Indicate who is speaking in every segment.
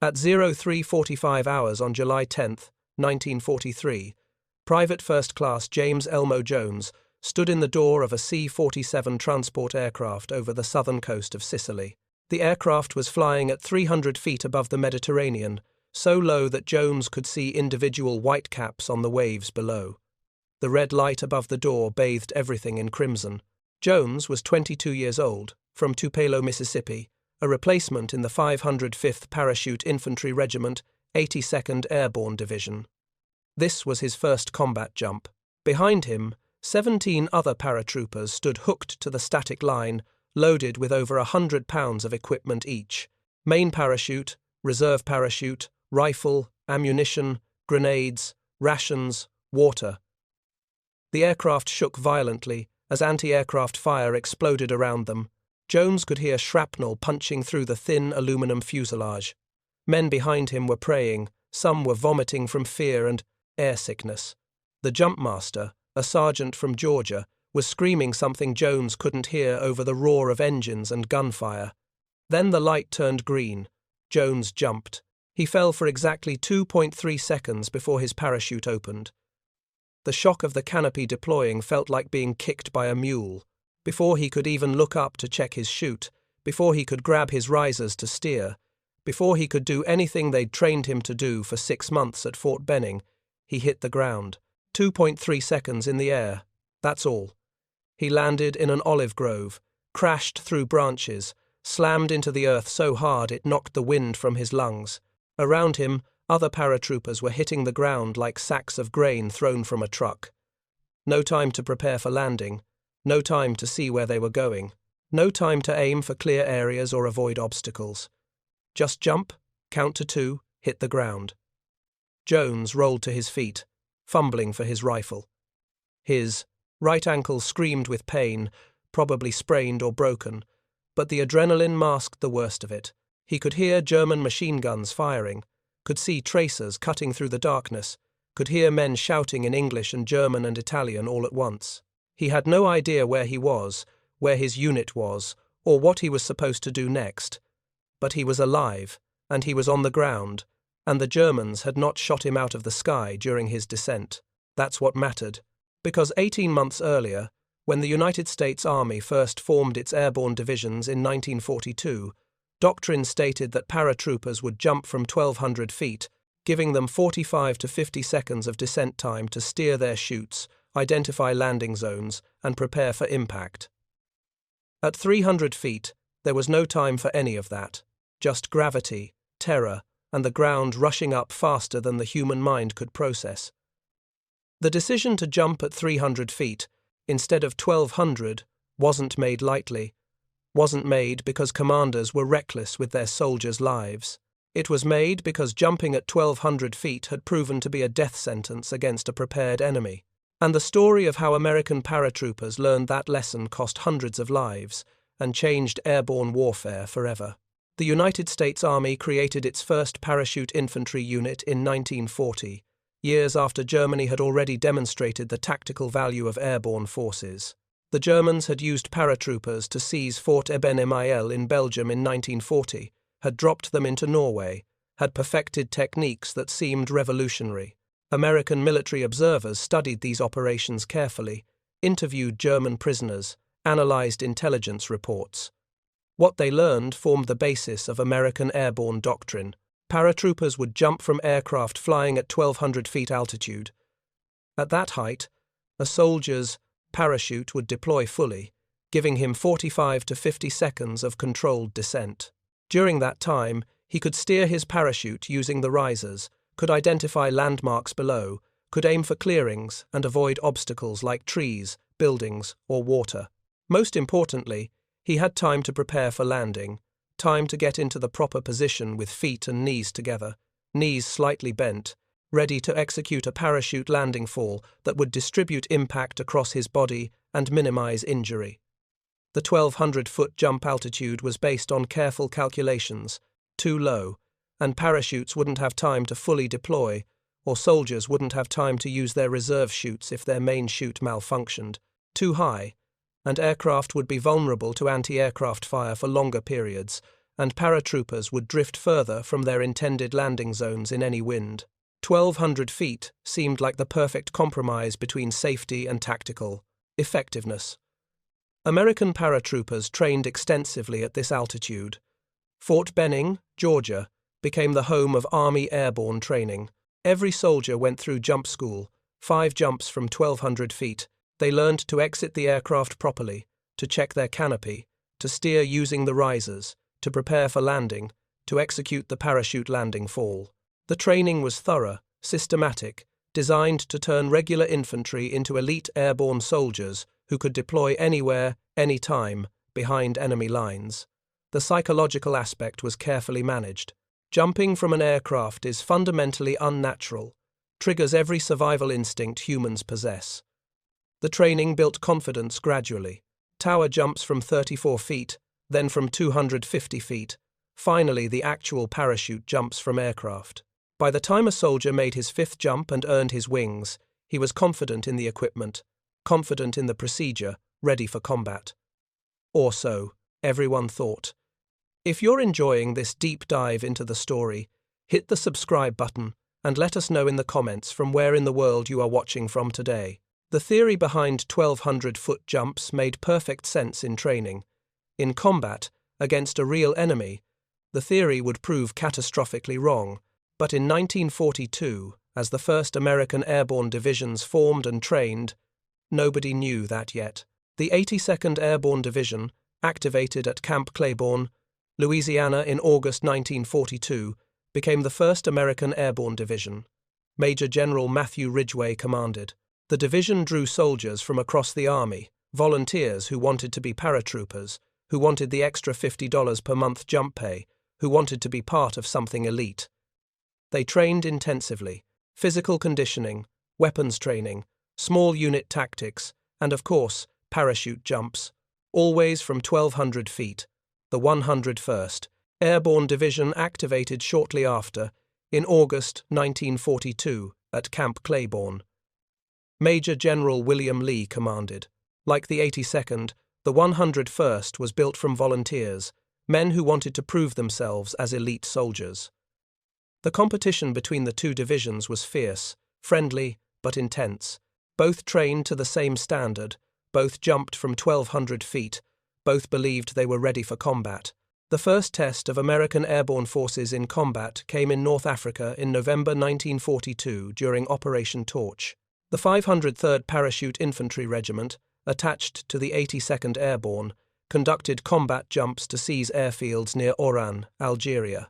Speaker 1: At 03:45 hours on July 10, 1943, Private First Class James Elmo Jones stood in the door of a C-47 transport aircraft over the southern coast of Sicily. The aircraft was flying at 300 feet above the Mediterranean, so low that Jones could see individual whitecaps on the waves below. The red light above the door bathed everything in crimson. Jones was 22 years old, from Tupelo, Mississippi, a replacement in the 505th Parachute Infantry Regiment, 82nd Airborne Division. This was his first combat jump. Behind him, 17 other paratroopers stood hooked to the static line, loaded with over 100 pounds of equipment each: main parachute, reserve parachute, rifle, ammunition, grenades, rations, water. The aircraft shook violently as anti-aircraft fire exploded around them. Jones could hear shrapnel punching through the thin aluminum fuselage. Men behind him were praying, some were vomiting from fear and air sickness. The jumpmaster, a sergeant from Georgia, was screaming something Jones couldn't hear over the roar of engines and gunfire. Then the light turned green. Jones jumped. He fell for exactly 2.3 seconds before his parachute opened. The shock of the canopy deploying felt like being kicked by a mule. Before he could even look up to check his chute, before he could grab his risers to steer, before he could do anything they'd trained him to do for 6 months at Fort Benning, he hit the ground. 2.3 seconds in the air. That's all. He landed in an olive grove, crashed through branches, slammed into the earth so hard it knocked the wind from his lungs. Around him, other paratroopers were hitting the ground like sacks of grain thrown from a truck. No time to prepare for landing. No time to see where they were going. No time to aim for clear areas or avoid obstacles. Just jump, count to 2, hit the ground. Jones rolled to his feet, fumbling for his rifle. His right ankle screamed with pain, probably sprained or broken, but the adrenaline masked the worst of it. He could hear German machine guns firing, could see tracers cutting through the darkness, could hear men shouting in English and German and Italian all at once. He had no idea where he was, where his unit was, or what he was supposed to do next. But he was alive, and he was on the ground, and the Germans had not shot him out of the sky during his descent. That's what mattered, because 18 months earlier, when the United States Army first formed its airborne divisions in 1942, doctrine stated that paratroopers would jump from 1,200 feet, giving them 45 to 50 seconds of descent time to steer their chutes, identify landing zones, and prepare for impact. At 300 feet, there was no time for any of that. Just gravity, terror, and the ground rushing up faster than the human mind could process. The decision to jump at 300 feet, instead of 1,200, wasn't made lightly. Wasn't made because commanders were reckless with their soldiers' lives. It was made because jumping at 1,200 feet had proven to be a death sentence against a prepared enemy. And the story of how American paratroopers learned that lesson cost hundreds of lives and changed airborne warfare forever. The United States Army created its first parachute infantry unit in 1940, years after Germany had already demonstrated the tactical value of airborne forces. The Germans had used paratroopers to seize Fort Eben-Emael in Belgium in 1940, had dropped them into Norway, had perfected techniques that seemed revolutionary. American military observers studied these operations carefully, interviewed German prisoners, analyzed intelligence reports. What they learned formed the basis of American airborne doctrine. Paratroopers would jump from aircraft flying at 1,200 feet altitude. At that height, a soldier's parachute would deploy fully, giving him 45 to 50 seconds of controlled descent. During that time, he could steer his parachute using the risers, could identify landmarks below, could aim for clearings and avoid obstacles like trees, buildings, or water. Most importantly, he had time to prepare for landing, time to get into the proper position with feet and knees together, knees slightly bent, ready to execute a parachute landing fall that would distribute impact across his body and minimize injury. The 1,200-foot jump altitude was based on careful calculations, too low, and parachutes wouldn't have time to fully deploy, or soldiers wouldn't have time to use their reserve chutes if their main chute malfunctioned, too high, and aircraft would be vulnerable to anti-aircraft fire for longer periods, and paratroopers would drift further from their intended landing zones in any wind. 1,200 feet seemed like the perfect compromise between safety and tactical effectiveness. American paratroopers trained extensively at this altitude. Fort Benning, Georgia, became the home of Army airborne training. Every soldier went through jump school, 5 jumps from 1,200 feet. They learned to exit the aircraft properly, to check their canopy, to steer using the risers, to prepare for landing, to execute the parachute landing fall. The training was thorough, systematic, designed to turn regular infantry into elite airborne soldiers who could deploy anywhere, anytime, behind enemy lines. The psychological aspect was carefully managed. Jumping from an aircraft is fundamentally unnatural, triggers every survival instinct humans possess. The training built confidence gradually. Tower jumps from 34 feet, then from 250 feet. Finally, the actual parachute jumps from aircraft. By the time a soldier made his 5th jump and earned his wings, he was confident in the equipment, confident in the procedure, ready for combat. Or so, everyone thought. If you're enjoying this deep dive into the story, hit the subscribe button and let us know in the comments from where in the world you are watching from today. The theory behind 1,200-foot jumps made perfect sense in training. In combat, against a real enemy, the theory would prove catastrophically wrong. But in 1942, as the first American Airborne Divisions formed and trained, nobody knew that yet. The 82nd Airborne Division, activated at Camp Claiborne, Louisiana in August 1942, became the first American Airborne Division. Major General Matthew Ridgway commanded. The division drew soldiers from across the Army, volunteers who wanted to be paratroopers, who wanted the extra $50 per month jump pay, who wanted to be part of something elite. They trained intensively, physical conditioning, weapons training, small unit tactics, and of course, parachute jumps, always from 1,200 feet. The 101st Airborne Division activated shortly after, in August 1942, at Camp Claiborne. Major General William Lee commanded. Like the 82nd, the 101st was built from volunteers, men who wanted to prove themselves as elite soldiers. The competition between the two divisions was fierce, friendly, but intense. Both trained to the same standard, both jumped from 1,200 feet, both believed they were ready for combat. The first test of American airborne forces in combat came in North Africa in November 1942 during Operation Torch. The 503rd Parachute Infantry Regiment, attached to the 82nd Airborne, conducted combat jumps to seize airfields near Oran, Algeria.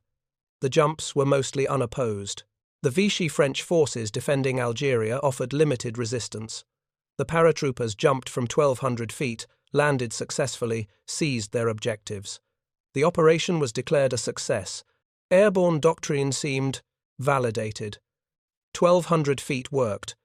Speaker 1: The jumps were mostly unopposed. The Vichy French forces defending Algeria offered limited resistance. The paratroopers jumped from 1,200 feet, landed successfully, seized their objectives. The operation was declared a success. Airborne doctrine seemed validated. 1,200 feet worked.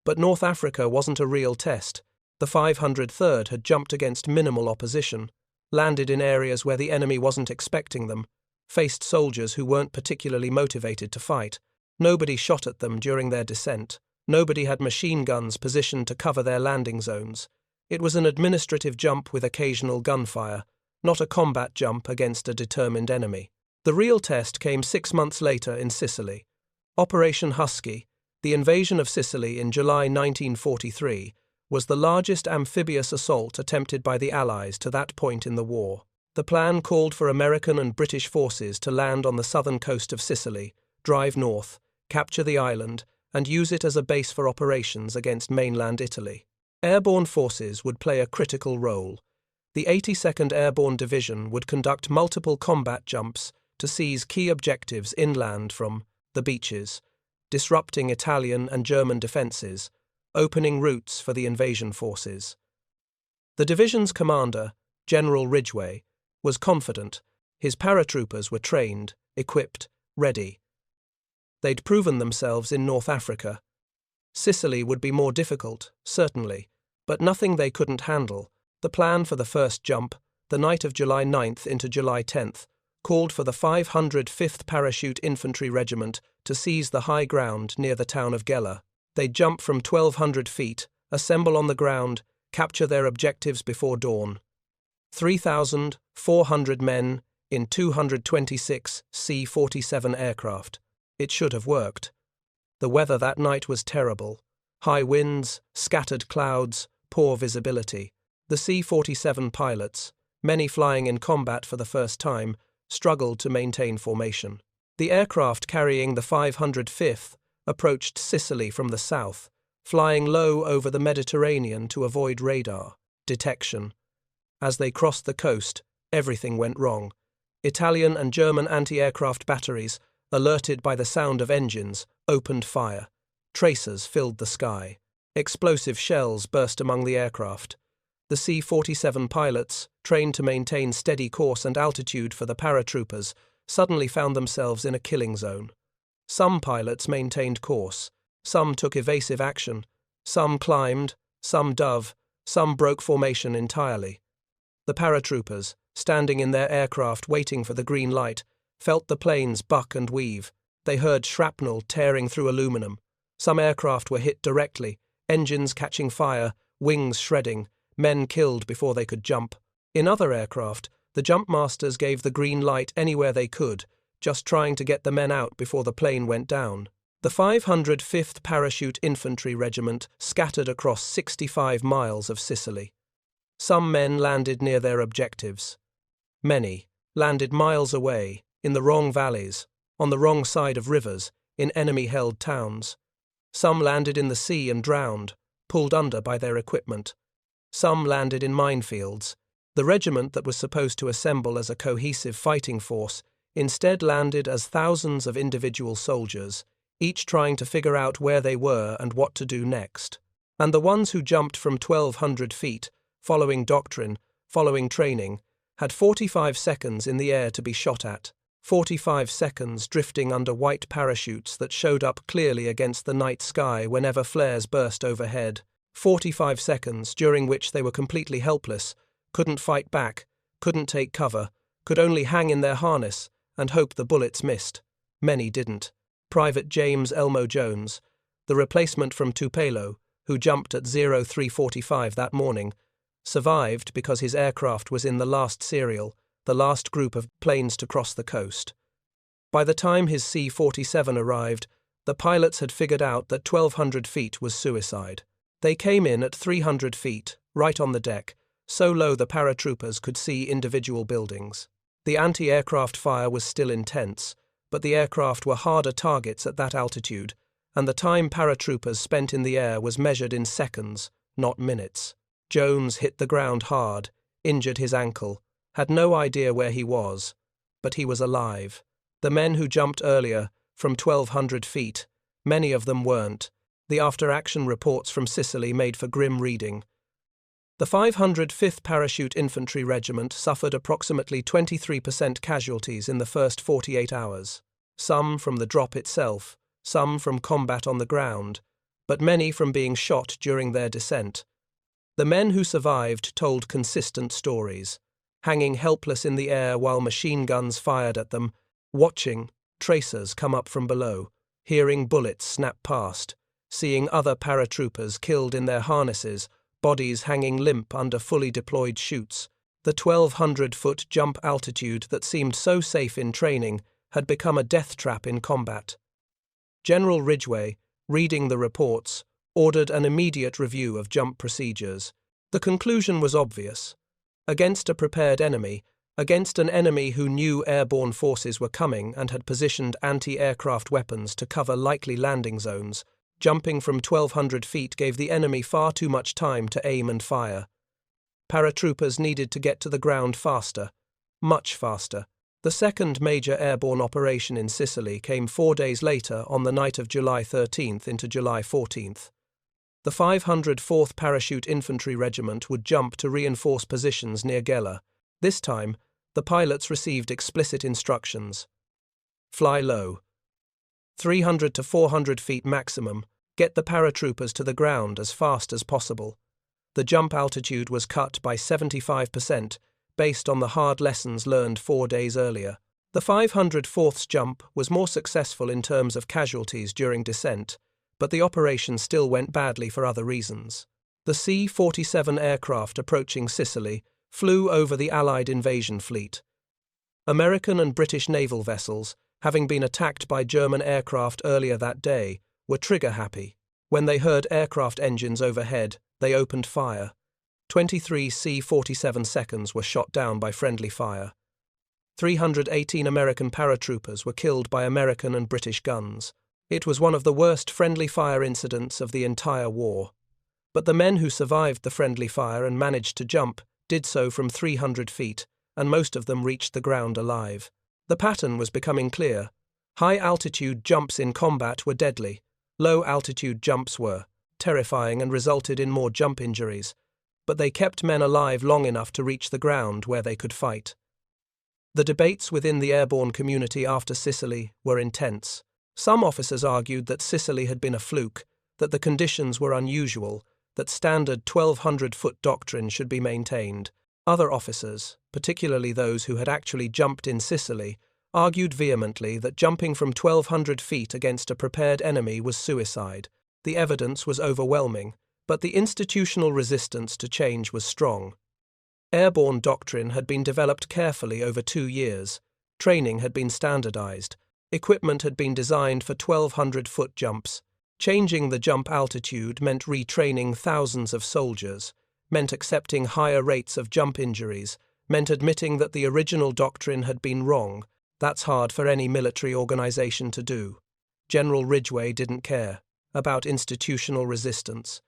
Speaker 1: But North Africa wasn't a real test. The 503rd had jumped against minimal opposition, landed in areas where the enemy wasn't expecting them, faced soldiers who weren't particularly motivated to fight. Nobody shot at them during their descent. Nobody had machine guns positioned to cover their landing zones. It was an administrative jump with occasional gunfire, not a combat jump against a determined enemy. The real test came 6 months later in Sicily. Operation Husky, the invasion of Sicily in July 1943, was the largest amphibious assault attempted by the Allies to that point in the war. The plan called for American and British forces to land on the southern coast of Sicily, drive north, capture the island, and use it as a base for operations against mainland Italy. Airborne forces would play a critical role. The 82nd Airborne Division would conduct multiple combat jumps to seize key objectives inland from the beaches, disrupting Italian and German defences, opening routes for the invasion forces. The division's commander, General Ridgway, was confident. His paratroopers were trained, equipped, ready. They'd proven themselves in North Africa. Sicily would be more difficult, certainly, but nothing they couldn't handle. The plan for the first jump, the night of July 9th into July 10th, called for the 505th Parachute Infantry Regiment to seize the high ground near the town of Gela. They'd jump from 1,200 feet, assemble on the ground, capture their objectives before dawn. 3,400 men, in 226 C-47 aircraft. It should have worked. The weather that night was terrible. High winds, scattered clouds, poor visibility. The C-47 pilots, many flying in combat for the first time, struggled to maintain formation. The aircraft carrying the 505th approached Sicily from the south, flying low over the Mediterranean to avoid radar detection. As they crossed the coast, everything went wrong. Italian and German anti-aircraft batteries, alerted by the sound of engines, opened fire. Tracers filled the sky. Explosive shells burst among the aircraft. The C-47 pilots, trained to maintain steady course and altitude for the paratroopers, suddenly found themselves in a killing zone. Some pilots maintained course, some took evasive action, some climbed, some dove, some broke formation entirely. The paratroopers, standing in their aircraft waiting for the green light, felt the planes buck and weave. They heard shrapnel tearing through aluminum. Some aircraft were hit directly, engines catching fire, wings shredding, men killed before they could jump. In other aircraft, the jump masters gave the green light anywhere they could, just trying to get the men out before the plane went down. The 505th Parachute Infantry Regiment scattered across 65 miles of Sicily. Some men landed near their objectives. Many landed miles away, in the wrong valleys, on the wrong side of rivers, in enemy-held towns. Some landed in the sea and drowned, pulled under by their equipment. Some landed in minefields. The regiment that was supposed to assemble as a cohesive fighting force instead landed as thousands of individual soldiers, each trying to figure out where they were and what to do next. And the ones who jumped from 1,200 feet, following doctrine, following training, had 45 seconds in the air to be shot at. 45 seconds drifting under white parachutes that showed up clearly against the night sky whenever flares burst overhead. 45 seconds during which they were completely helpless, couldn't fight back, couldn't take cover, could only hang in their harness and hope the bullets missed. Many didn't. Private James Elmo Jones, the replacement from Tupelo, who jumped at 0345 that morning, survived because his aircraft was in the last serial, the last group of planes to cross the coast. By the time his C-47 arrived, the pilots had figured out that 1,200 feet was suicide. They came in at 300 feet, right on the deck, so low the paratroopers could see individual buildings. The anti-aircraft fire was still intense, but the aircraft were harder targets at that altitude, and the time paratroopers spent in the air was measured in seconds, not minutes. Jones hit the ground hard, injured his ankle, had no idea where he was, but he was alive. The men who jumped earlier, from 1,200 feet, many of them weren't. The after-action reports from Sicily made for grim reading. The 505th Parachute Infantry Regiment suffered approximately 23% casualties in the first 48 hours, some from the drop itself, some from combat on the ground, but many from being shot during their descent. The men who survived told consistent stories, hanging helpless in the air while machine guns fired at them, watching tracers come up from below, hearing bullets snap past, seeing other paratroopers killed in their harnesses, bodies hanging limp under fully deployed chutes. The 1,200-foot jump altitude that seemed so safe in training had become a death trap in combat. General Ridgway, reading the reports, ordered an immediate review of jump procedures. The conclusion was obvious. Against a prepared enemy, against an enemy who knew airborne forces were coming and had positioned anti-aircraft weapons to cover likely landing zones, jumping from 1,200 feet gave the enemy far too much time to aim and fire. Paratroopers needed to get to the ground faster, much faster. The second major airborne operation in Sicily came 4 days later on the night of July 13th into July 14th. The 504th Parachute Infantry Regiment would jump to reinforce positions near Gela. This time, the pilots received explicit instructions. Fly low. 300 to 400 feet maximum. Get the paratroopers to the ground as fast as possible. The jump altitude was cut by 75%, based on the hard lessons learned 4 days earlier. The 504th's jump was more successful in terms of casualties during descent, but the operation still went badly for other reasons. The C-47 aircraft approaching Sicily flew over the Allied invasion fleet. American and British naval vessels, having been attacked by German aircraft earlier that day, were trigger-happy. When they heard aircraft engines overhead, they opened fire. 23 C-47 seconds were shot down by friendly fire. 318 American paratroopers were killed by American and British guns. It was one of the worst friendly fire incidents of the entire war. But the men who survived the friendly fire and managed to jump did so from 300 feet, and most of them reached the ground alive. The pattern was becoming clear. High-altitude jumps in combat were deadly. Low-altitude jumps were terrifying and resulted in more jump injuries, but they kept men alive long enough to reach the ground where they could fight. The debates within the airborne community after Sicily were intense. Some officers argued that Sicily had been a fluke, that the conditions were unusual, that standard 1,200-foot doctrine should be maintained. Other officers, particularly those who had actually jumped in Sicily, argued vehemently that jumping from 1,200 feet against a prepared enemy was suicide. The evidence was overwhelming, but the institutional resistance to change was strong. Airborne doctrine had been developed carefully over 2 years. Training had been standardized. Equipment had been designed for 1,200-foot jumps. Changing the jump altitude meant retraining thousands of soldiers, meant accepting higher rates of jump injuries, meant admitting that the original doctrine had been wrong. That's hard for any military organization to do. General Ridgway didn't care about institutional resistance.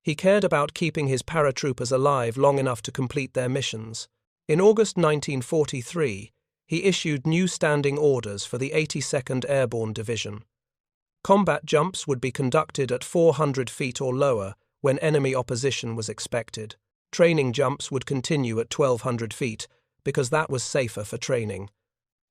Speaker 1: He cared about keeping his paratroopers alive long enough to complete their missions. In August 1943, he issued new standing orders for the 82nd Airborne Division. Combat jumps would be conducted at 400 feet or lower when enemy opposition was expected. Training jumps would continue at 1,200 feet because that was safer for training.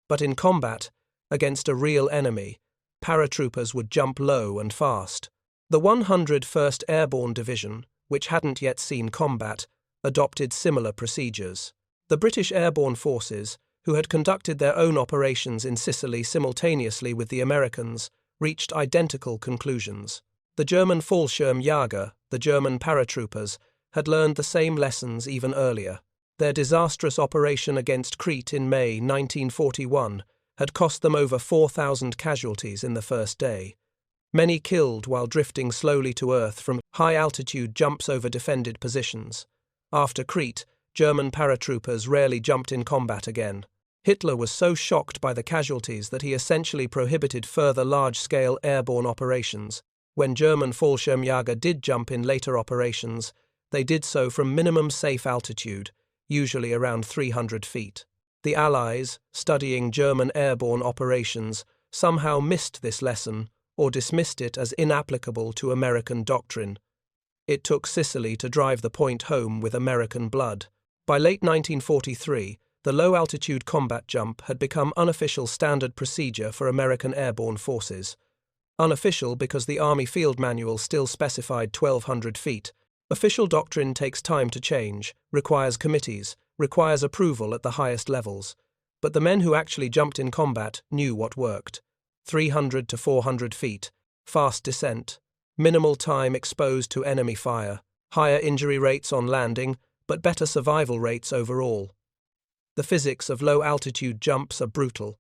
Speaker 1: But in combat, against a real enemy, paratroopers would jump low and fast. The 101st Airborne Division, which hadn't yet seen combat, adopted similar procedures. The British Airborne Forces, who had conducted their own operations in Sicily simultaneously with the Americans, reached identical conclusions. The German Fallschirmjäger, the German paratroopers, had learned the same lessons even earlier. Their disastrous operation against Crete in May 1941 had cost them over 4,000 casualties in the first day. Many killed while drifting slowly to earth from high-altitude jumps over defended positions. After Crete, German paratroopers rarely jumped in combat again. Hitler was so shocked by the casualties that he essentially prohibited further large-scale airborne operations. When German Fallschirmjäger did jump in later operations, they did so from minimum safe altitude, usually around 300 feet. The Allies, studying German airborne operations, somehow missed this lesson or dismissed it as inapplicable to American doctrine. It took Sicily to drive the point home with American blood. By late 1943, the low-altitude combat jump had become unofficial standard procedure for American airborne forces. Unofficial because the Army Field Manual still specified 1,200 feet. Official doctrine takes time to change, requires committees, requires approval at the highest levels. But the men who actually jumped in combat knew what worked. 300 to 400 feet, fast descent, minimal time exposed to enemy fire, higher injury rates on landing, but better survival rates overall. The physics of low-altitude jumps are brutal.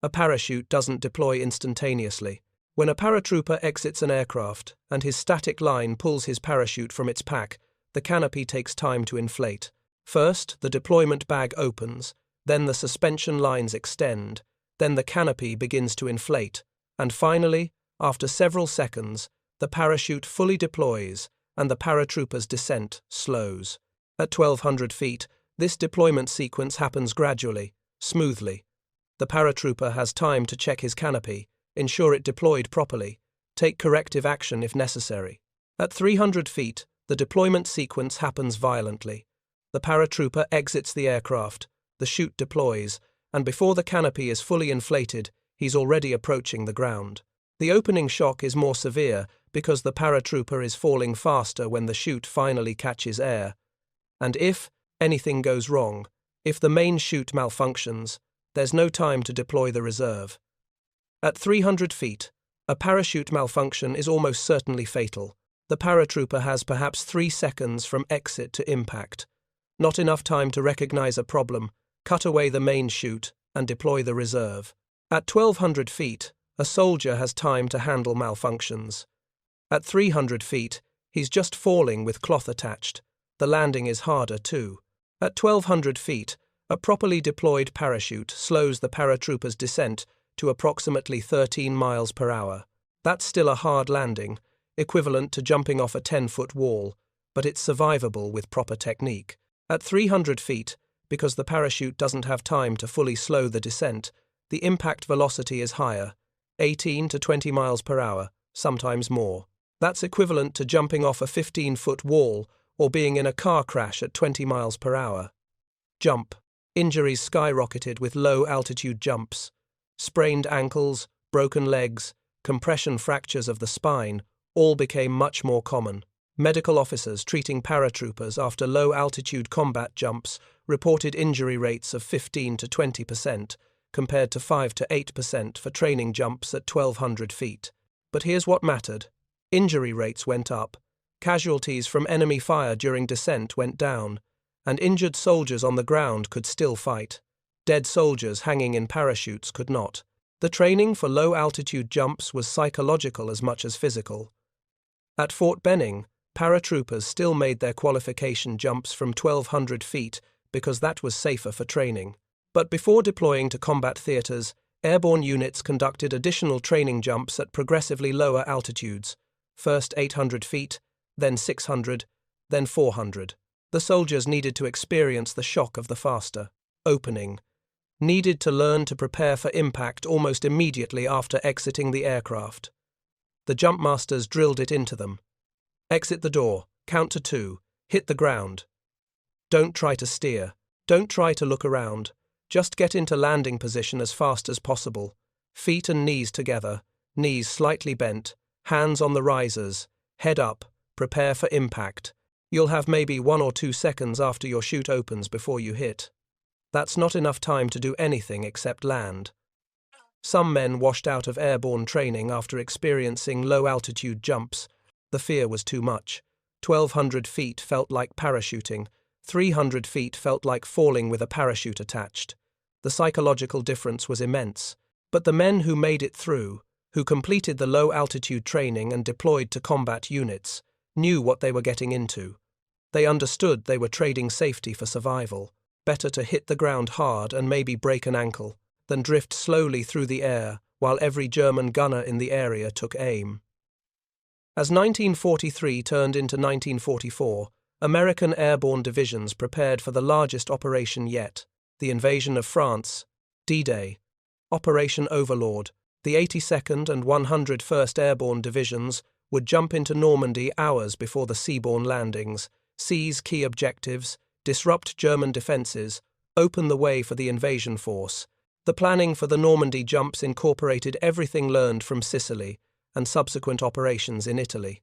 Speaker 1: A parachute doesn't deploy instantaneously. When a paratrooper exits an aircraft and his static line pulls his parachute from its pack, the canopy takes time to inflate. First, the deployment bag opens, then the suspension lines extend, then the canopy begins to inflate, and finally, after several seconds, the parachute fully deploys and the paratrooper's descent slows. At 1,200 feet, this deployment sequence happens gradually, smoothly. The paratrooper has time to check his canopy, ensure it deployed properly, take corrective action if necessary. At 300 feet, the deployment sequence happens violently. The paratrooper exits the aircraft, the chute deploys, and before the canopy is fully inflated, he's already approaching the ground. The opening shock is more severe because the paratrooper is falling faster when the chute finally catches air. And if anything goes wrong, if the main chute malfunctions, there's no time to deploy the reserve. At 300 feet, a parachute malfunction is almost certainly fatal. The paratrooper has perhaps 3 seconds from exit to impact. Not enough time to recognize a problem, cut away the main chute, and deploy the reserve. At 1,200 feet, a soldier has time to handle malfunctions. At 300 feet, he's just falling with cloth attached. The landing is harder too. At 1,200 feet, a properly deployed parachute slows the paratroopers' descent to approximately 13 miles per hour. That's still a hard landing, equivalent to jumping off a 10-foot wall, but it's survivable with proper technique. At 300 feet, because the parachute doesn't have time to fully slow the descent, the impact velocity is higher, 18 to 20 miles per hour, sometimes more. That's equivalent to jumping off a 15-foot wall or being in a car crash at 20 miles per hour. Jump. Injuries skyrocketed with low-altitude jumps. Sprained ankles, broken legs, compression fractures of the spine all became much more common. Medical officers treating paratroopers after low-altitude combat jumps reported injury rates of 15 to 20%, compared to 5 to 8% for training jumps at 1,200 feet. But here's what mattered. Injury rates went up, casualties from enemy fire during descent went down, and injured soldiers on the ground could still fight. Dead soldiers hanging in parachutes could not. The training for low-altitude jumps was psychological as much as physical. At Fort Benning, paratroopers still made their qualification jumps from 1,200 feet because that was safer for training. But before deploying to combat theaters, airborne units conducted additional training jumps at progressively lower altitudes, first 800 feet, then 600, then 400. The soldiers needed to experience the shock of the faster opening, needed to learn to prepare for impact almost immediately after exiting the aircraft. The jump masters drilled it into them. Exit the door, count to 2, hit the ground. Don't try to steer, don't try to look around, just get into landing position as fast as possible. Feet and knees together, knees slightly bent, hands on the risers, head up, prepare for impact. You'll have maybe 1 or 2 seconds after your chute opens before you hit. That's not enough time to do anything except land. Some men washed out of airborne training after experiencing low-altitude jumps. The fear was too much. 1,200 feet felt like parachuting. 300 feet felt like falling with a parachute attached. The psychological difference was immense. But the men who made it through, who completed the low-altitude training and deployed to combat units, knew what they were getting into. They understood they were trading safety for survival. Better to hit the ground hard and maybe break an ankle than drift slowly through the air while every German gunner in the area took aim. As 1943 turned into 1944, American airborne divisions prepared for the largest operation yet, the invasion of France, D-Day. Operation Overlord, the 82nd and 101st Airborne Divisions would jump into Normandy hours before the seaborne landings, seize key objectives, disrupt German defences, open the way for the invasion force. The planning for the Normandy jumps incorporated everything learned from Sicily and subsequent operations in Italy.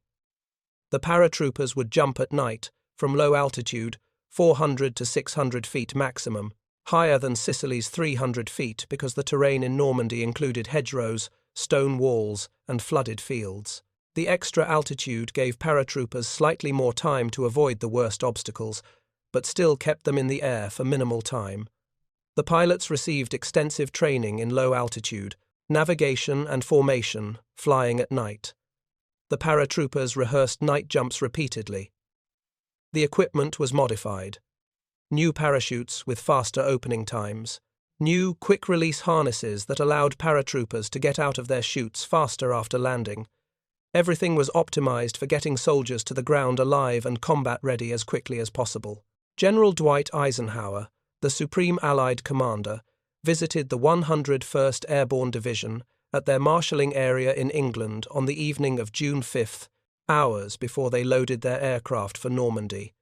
Speaker 1: The paratroopers would jump at night, from low altitude, 400 to 600 feet maximum, higher than Sicily's 300 feet because the terrain in Normandy included hedgerows, stone walls, and flooded fields. The extra altitude gave paratroopers slightly more time to avoid the worst obstacles, but still kept them in the air for minimal time. The pilots received extensive training in low altitude, navigation and formation, flying at night. The paratroopers rehearsed night jumps repeatedly. The equipment was modified. New parachutes with faster opening times. New quick-release harnesses that allowed paratroopers to get out of their chutes faster after landing. Everything was optimized for getting soldiers to the ground alive and combat-ready as quickly as possible. General Dwight Eisenhower, the Supreme Allied Commander, visited the 101st Airborne Division at their marshalling area in England on the evening of June 5, hours before they loaded their aircraft for Normandy.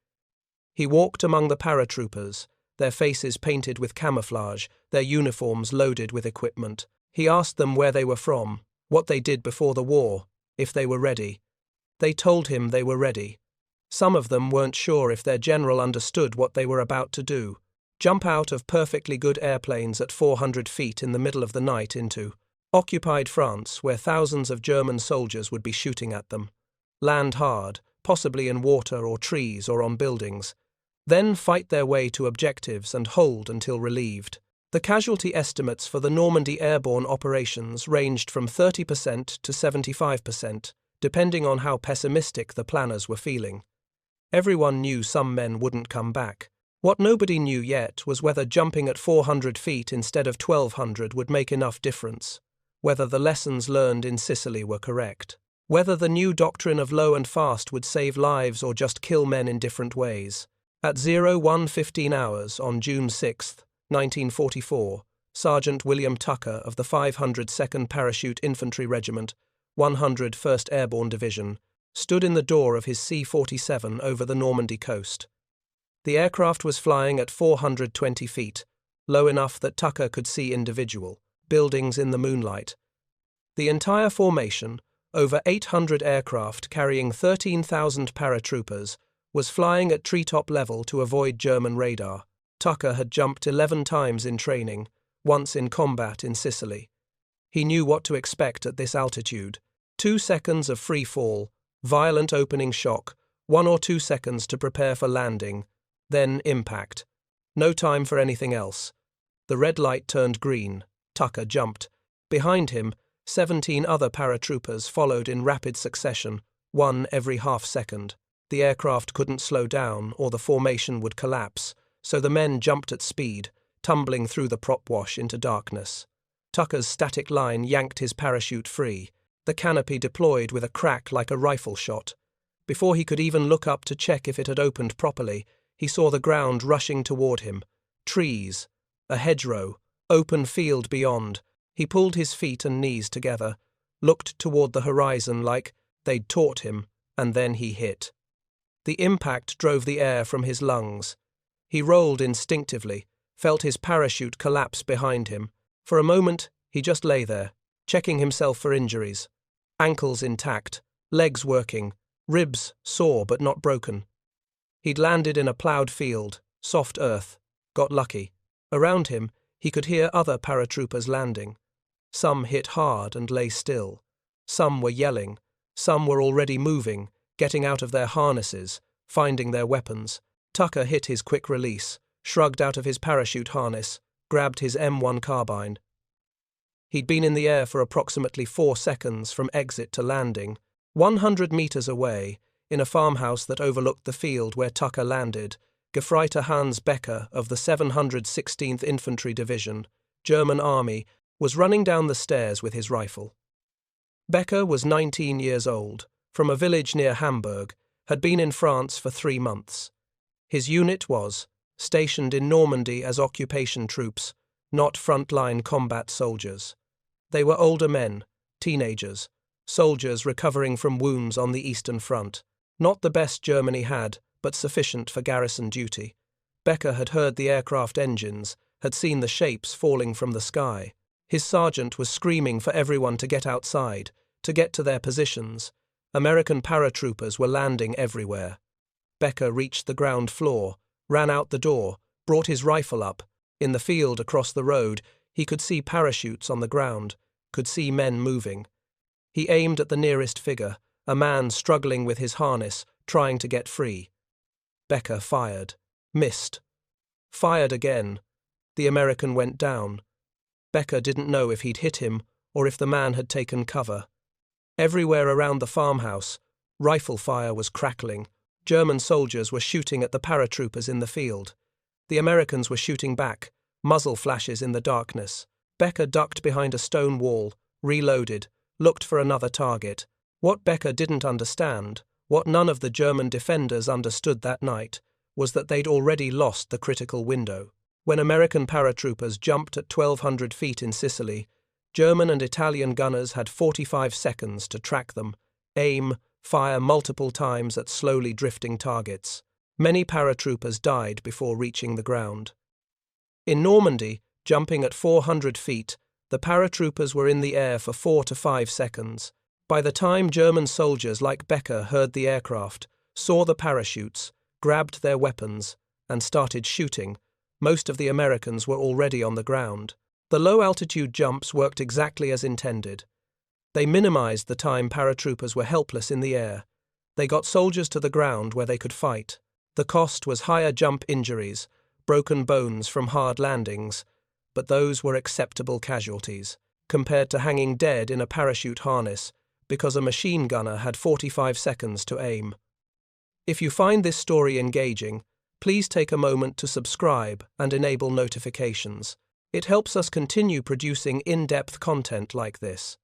Speaker 1: He walked among the paratroopers, their faces painted with camouflage, their uniforms loaded with equipment. He asked them where they were from, what they did before the war, if they were ready. They told him they were ready. Some of them weren't sure if their general understood what they were about to do. Jump out of perfectly good airplanes at 400 feet in the middle of the night into occupied France, where thousands of German soldiers would be shooting at them. Land hard, possibly in water or trees or on buildings. then fight their way to objectives and hold until relieved. The casualty estimates for the Normandy airborne operations ranged from 30% to 75%, depending on how pessimistic the planners were feeling. Everyone knew some men wouldn't come back. What nobody knew yet was whether jumping at 400 feet instead of 1,200 would make enough difference, whether the lessons learned in Sicily were correct, whether the new doctrine of low and fast would save lives or just kill men in different ways. At 01:15 hours on June 6, 1944, Sergeant William Tucker of the 502nd Parachute Infantry Regiment, 101st Airborne Division, stood in the door of his C-47 over the Normandy coast. The aircraft was flying at 420 feet, low enough that Tucker could see individual buildings in the moonlight. The entire formation, over 800 aircraft carrying 13,000 paratroopers, was flying at treetop level to avoid German radar. Tucker had jumped 11 times in training, once in combat in Sicily. He knew what to expect at this altitude. 2 seconds of free fall, violent opening shock, 1 or 2 seconds to prepare for landing, then impact. No time for anything else. The red light turned green. Tucker jumped. Behind him, 17 other paratroopers followed in rapid succession, one every half second. The aircraft couldn't slow down or the formation would collapse, so the men jumped at speed, tumbling through the prop wash into darkness. Tucker's static line yanked his parachute free. The canopy deployed with a crack like a rifle shot. Before he could even look up to check if it had opened properly, he saw the ground rushing toward him. Trees, a hedgerow, open field beyond. He pulled his feet and knees together, looked toward the horizon like they'd taught him, and then he hit. The impact drove the air from his lungs. He rolled instinctively, felt his parachute collapse behind him. For a moment, he just lay there, checking himself for injuries. Ankles intact, legs working, ribs sore but not broken. He'd landed in a ploughed field, soft earth, got lucky. Around him, he could hear other paratroopers landing. Some hit hard and lay still. Some were yelling. Some were already moving, getting out of their harnesses, finding their weapons. Tucker hit his quick release, shrugged out of his parachute harness, grabbed his M1 carbine. He'd been in the air for approximately 4 seconds from exit to landing, 100 meters away, in a farmhouse that overlooked the field where Tucker landed. Gefreiter Hans Becker of the 716th Infantry Division, German Army, was running down the stairs with his rifle. Becker was 19 years old, from a village near Hamburg, had been in France for 3 months. His unit was stationed in Normandy as occupation troops, not front-line combat soldiers. They were older men, teenagers, soldiers recovering from wounds on the Eastern Front. Not the best Germany had, but sufficient for garrison duty. Becker had heard the aircraft engines, had seen the shapes falling from the sky. His sergeant was screaming for everyone to get outside, to get to their positions. American paratroopers were landing everywhere. Becker reached the ground floor, ran out the door, brought his rifle up. In the field across the road, he could see parachutes on the ground, could see men moving. He aimed at the nearest figure, a man struggling with his harness, trying to get free. Becker fired. Missed. Fired again. The American went down. Becker didn't know if he'd hit him or if the man had taken cover. Everywhere around the farmhouse, rifle fire was crackling. German soldiers were shooting at the paratroopers in the field. The Americans were shooting back, muzzle flashes in the darkness. Becker ducked behind a stone wall, reloaded, looked for another target. What Becker didn't understand, what none of the German defenders understood that night, was that they'd already lost the critical window. When American paratroopers jumped at 1,200 feet in Sicily, German and Italian gunners had 45 seconds to track them, aim, fire multiple times at slowly drifting targets. Many paratroopers died before reaching the ground. In Normandy, jumping at 400 feet, the paratroopers were in the air for 4 to 5 seconds. By the time German soldiers like Becker heard the aircraft, saw the parachutes, grabbed their weapons, and started shooting, most of the Americans were already on the ground. The low-altitude jumps worked exactly as intended. They minimized the time paratroopers were helpless in the air. They got soldiers to the ground where they could fight. The cost was higher jump injuries, broken bones from hard landings, but those were acceptable casualties, compared to hanging dead in a parachute harness because a machine gunner had 45 seconds to aim. If you find this story engaging, please take a moment to subscribe and enable notifications. It helps us continue producing in-depth content like this.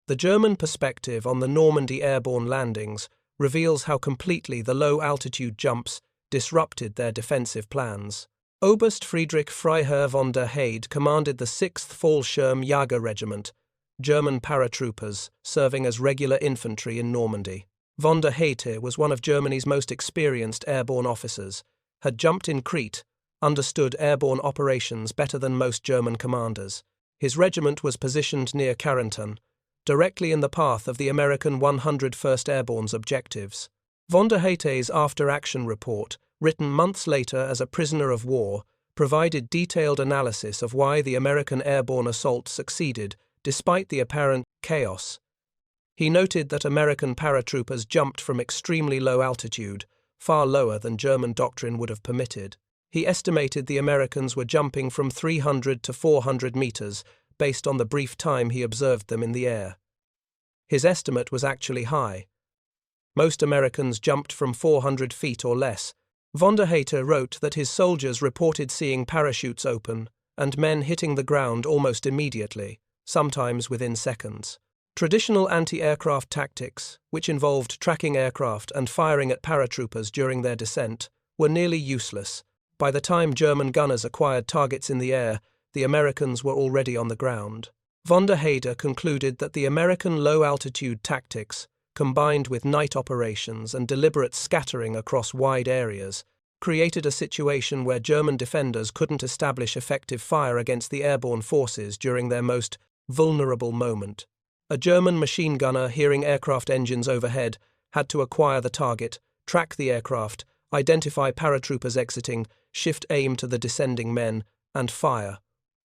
Speaker 1: The German perspective on the Normandy airborne landings reveals how completely the low-altitude jumps disrupted their defensive plans. Oberst Friedrich Freiherr von der Heyde commanded the 6th Fallschirmjäger Regiment, German paratroopers, serving as regular infantry in Normandy. Von der Heyde was one of Germany's most experienced airborne officers, had jumped in Crete, understood airborne operations better than most German commanders. His regiment was positioned near Carentan, directly in the path of the American 101st Airborne's objectives. Von der Heyde's after-action report, written months later as a prisoner of war, provided detailed analysis of why the American airborne assault succeeded despite the apparent chaos. He noted that American paratroopers jumped from extremely low altitude, far lower than German doctrine would have permitted. He estimated the Americans were jumping from 300 to 400 meters based on the brief time he observed them in the air. His estimate was actually high. Most Americans jumped from 400 feet or less. Von der Heyde wrote that his soldiers reported seeing parachutes open and men hitting the ground almost immediately, sometimes within seconds. Traditional anti-aircraft tactics, which involved tracking aircraft and firing at paratroopers during their descent, were nearly useless. By the time German gunners acquired targets in the air, the Americans were already on the ground. Von der Heyde concluded that the American low-altitude tactics, combined with night operations and deliberate scattering across wide areas, created a situation where German defenders couldn't establish effective fire against the airborne forces during their most vulnerable moment. A German machine gunner hearing aircraft engines overhead had to acquire the target, track the aircraft, identify paratroopers exiting, shift aim to the descending men, and fire,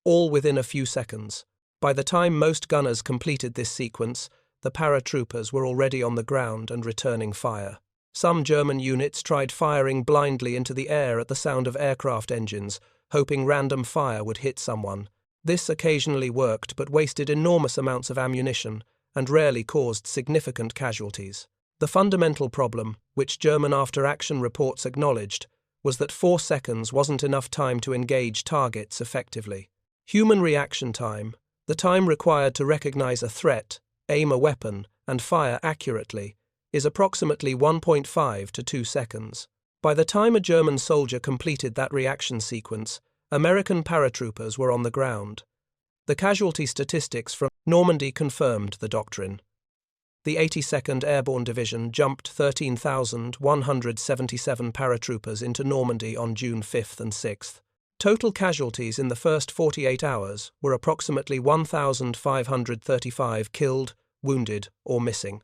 Speaker 1: all within a few seconds. By the time most gunners completed this sequence, the paratroopers were already on the ground and returning fire. Some German units tried firing blindly into the air at the sound of aircraft engines, hoping random fire would hit someone. This occasionally worked but wasted enormous amounts of ammunition and rarely caused significant casualties. The fundamental problem, which German after-action reports acknowledged, was that 4 seconds wasn't enough time to engage targets effectively. Human reaction time, the time required to recognize a threat, aim a weapon, and fire accurately, is approximately 1.5 to 2 seconds. By the time a German soldier completed that reaction sequence, American paratroopers were on the ground. The casualty statistics from Normandy confirmed the doctrine. The 82nd Airborne Division jumped 13,177 paratroopers into Normandy on June 5th and 6th. Total casualties in the first 48 hours were approximately 1,535 killed, wounded, or missing.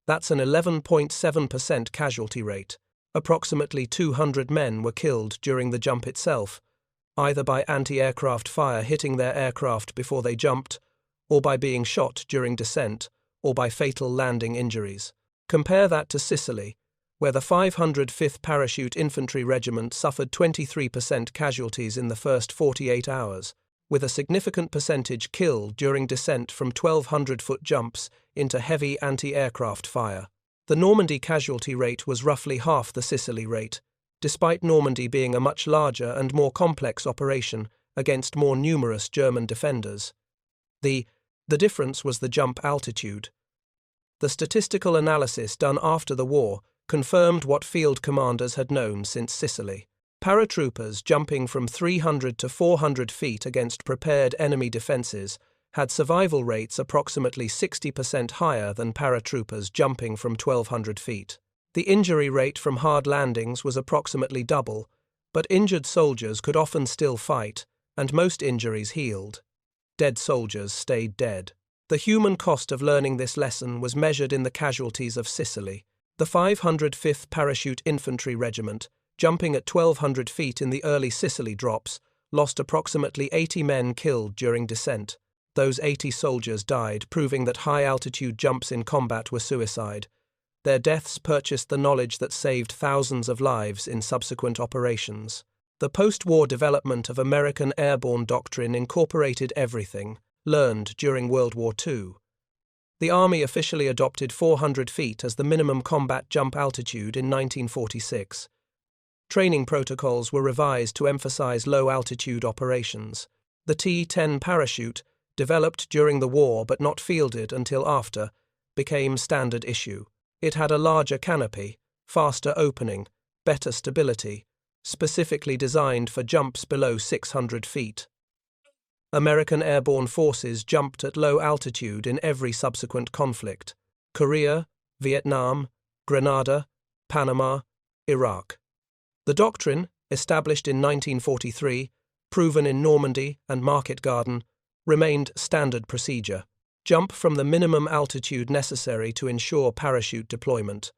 Speaker 1: That's an 11.7% casualty rate. Approximately 200 men were killed during the jump itself, either by anti-aircraft fire hitting their aircraft before they jumped, or by being shot during descent, or by fatal landing injuries. Compare that to Sicily, where the 505th Parachute Infantry Regiment suffered 23% casualties in the first 48 hours, with a significant percentage killed during descent from 1,200-foot jumps into heavy anti-aircraft fire. The Normandy casualty rate was roughly half the Sicily rate, despite Normandy being a much larger and more complex operation against more numerous German defenders. The difference was the jump altitude. The statistical analysis done after the war confirmed what field commanders had known since Sicily. Paratroopers jumping from 300 to 400 feet against prepared enemy defenses had survival rates approximately 60% higher than paratroopers jumping from 1,200 feet. The injury rate from hard landings was approximately double, but injured soldiers could often still fight, and most injuries healed. Dead soldiers stayed dead. The human cost of learning this lesson was measured in the casualties of Sicily. The 505th Parachute Infantry Regiment, jumping at 1,200 feet in the early Sicily drops, lost approximately 80 men killed during descent. Those 80 soldiers died, proving that high-altitude jumps in combat were suicide. Their deaths purchased the knowledge that saved thousands of lives in subsequent operations. The post-war development of American airborne doctrine incorporated everything learned during World War II. The Army officially adopted 400 feet as the minimum combat jump altitude in 1946. Training protocols were revised to emphasize low-altitude operations. The T-10 parachute, developed during the war but not fielded until after, became standard issue. It had a larger canopy, faster opening, better stability, specifically designed for jumps below 600 feet. American airborne forces jumped at low altitude in every subsequent conflict: Korea, Vietnam, Grenada, Panama, Iraq. The doctrine, established in 1943, proven in Normandy and Market Garden, remained standard procedure. Jump from the minimum altitude necessary to ensure parachute deployment.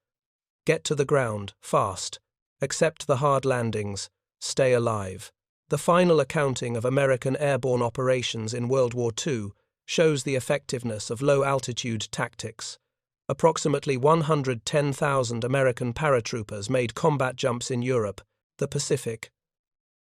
Speaker 1: Get to the ground, fast. Accept the hard landings. Stay alive. The final accounting of American airborne operations in World War II shows the effectiveness of low-altitude tactics. Approximately 110,000 American paratroopers made combat jumps in Europe, the Pacific.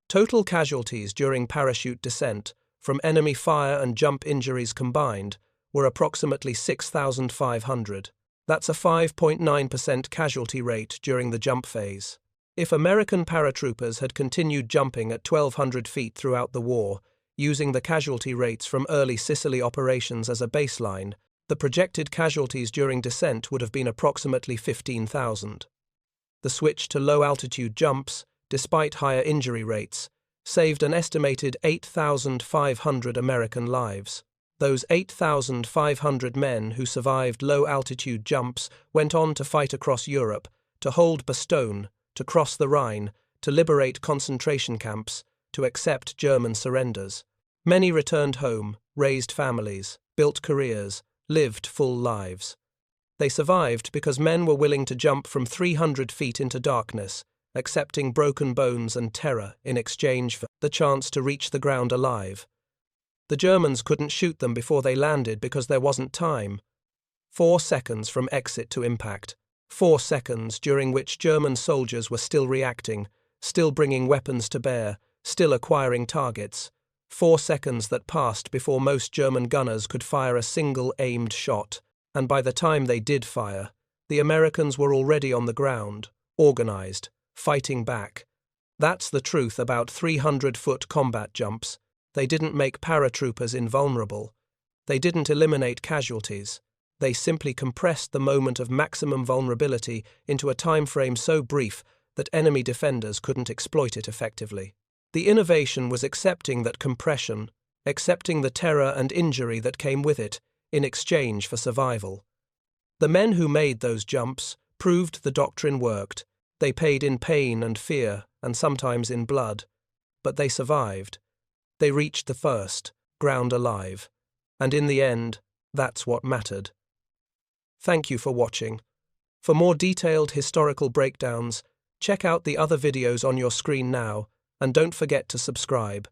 Speaker 1: Total casualties during parachute descent, from enemy fire and jump injuries combined, were approximately 6,500. That's a 5.9% casualty rate during the jump phase. If American paratroopers had continued jumping at 1,200 feet throughout the war, using the casualty rates from early Sicily operations as a baseline, the projected casualties during descent would have been approximately 15,000. The switch to low-altitude jumps, despite higher injury rates, saved an estimated 8,500 American lives. Those 8,500 men who survived low-altitude jumps went on to fight across Europe, to hold Bastogne, to cross the Rhine, to liberate concentration camps, to accept German surrenders. Many returned home, raised families, built careers, lived full lives. They survived because men were willing to jump from 300 feet into darkness, accepting broken bones and terror in exchange for the chance to reach the ground alive. The Germans couldn't shoot them before they landed because there wasn't time. 4 seconds from exit to impact. 4 seconds during which German soldiers were still reacting, still bringing weapons to bear, still acquiring targets. 4 seconds that passed before most German gunners could fire a single aimed shot, and by the time they did fire, the Americans were already on the ground, organized, fighting back. That's the truth about 300-foot combat jumps. They didn't make paratroopers invulnerable. They didn't eliminate casualties. They simply compressed the moment of maximum vulnerability into a time frame so brief that enemy defenders couldn't exploit it effectively. The innovation was accepting that compression, accepting the terror and injury that came with it, in exchange for survival. The men who made those jumps proved the doctrine worked. They paid in pain and fear, and sometimes in blood. But they survived. They reached the first, ground alive. And in the end, that's what mattered. Thank you for watching. For more detailed historical breakdowns, check out the other videos on your screen now, and don't forget to subscribe.